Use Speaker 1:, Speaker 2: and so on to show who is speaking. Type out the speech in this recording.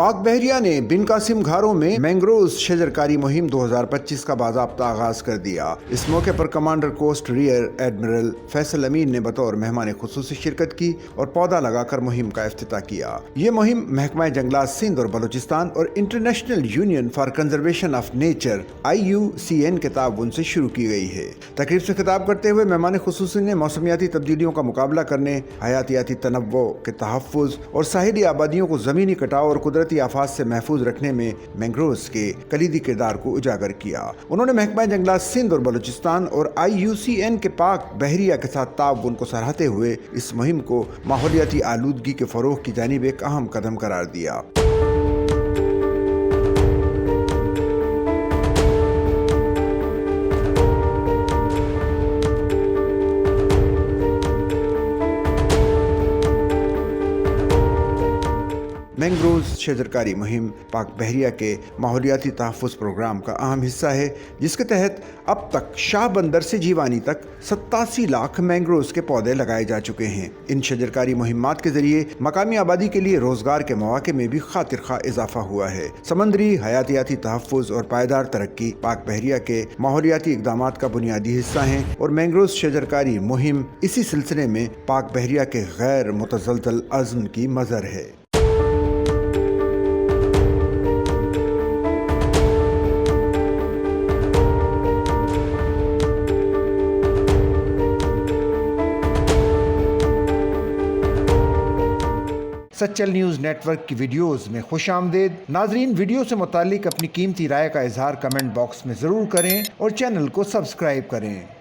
Speaker 1: पाक बहरिया ने बिन कासिम घारों में मैंग्रोव शजरकारी मुहिम 2025 का बाज़ाब्ता आगाज कर दिया। इस मौके पर commander coast rear admiral Faisal Amin ने बतौर मेहमान खुसूसी शिरकत की और पौधा लगाकर मुहिम का इफ्तिताह किया। ये मुहिम महकमा जंगलात सिंध और बलूचिस्तान और international union for conservation of nature IUCN के ताउन से शुरू की गई है। तकरीब से खिताब करते हुए मेहमान खुसूसी ने मौसमियाती तब्दीलियों का मुकाबला करने, हयातियाती तनव्वो के तहफ़्फ़ुज़ और साहिली आबादियों को ज़मीनी कटाव और कुदरती आफात से महफूज रखने में मैंग्रोव्स के कलीदी किरदार को उजागर किया। उन्होंने महकमा जंगलात सिंध और बलूचिस्तान और IUCN के पाक बहरिया के साथ ताउन को सराहते हुए इस मुहिम को माहौलियाती आलूदगी के फ़रोग़ की जानिब एक अहम कदम करार दिया। मैंग्रोव शजरकारी मुहिम पाक बहरिया के माहौलियाती तहफ़्फ़ुज़ प्रोग्राम का अहम हिस्सा है, जिसके तहत अब तक शाह बंदर से जीवानी तक 87 लाख मैंग्रोव्स के पौधे लगाए जा चुके हैं। इन शजरकारी मुहिम्मात के जरिए मकामी आबादी के लिए रोजगार के मौके में भी खातिर खा इजाफा हुआ है। समंदरी हयातियाती तहफ़्फ़ुज़ और पायदार तरक्की पाक बहरिया के माहौलियाती इक़दामात का बुनियादी हिस्सा हैं और मैंग्रोव शजरकारी मुहिम इसी सिलसिले में पाक बहरिया के गैर मुतज़लज़ल अज़्म की मज़र है। सच्चल न्यूज़ नेटवर्क की वीडियोज़ में खुश आमदेद। नाजरीन, वीडियो से मुतालिक अपनी कीमती राय का इजहार कमेंट बॉक्स में ज़रूर करें और चैनल को सब्सक्राइब करें।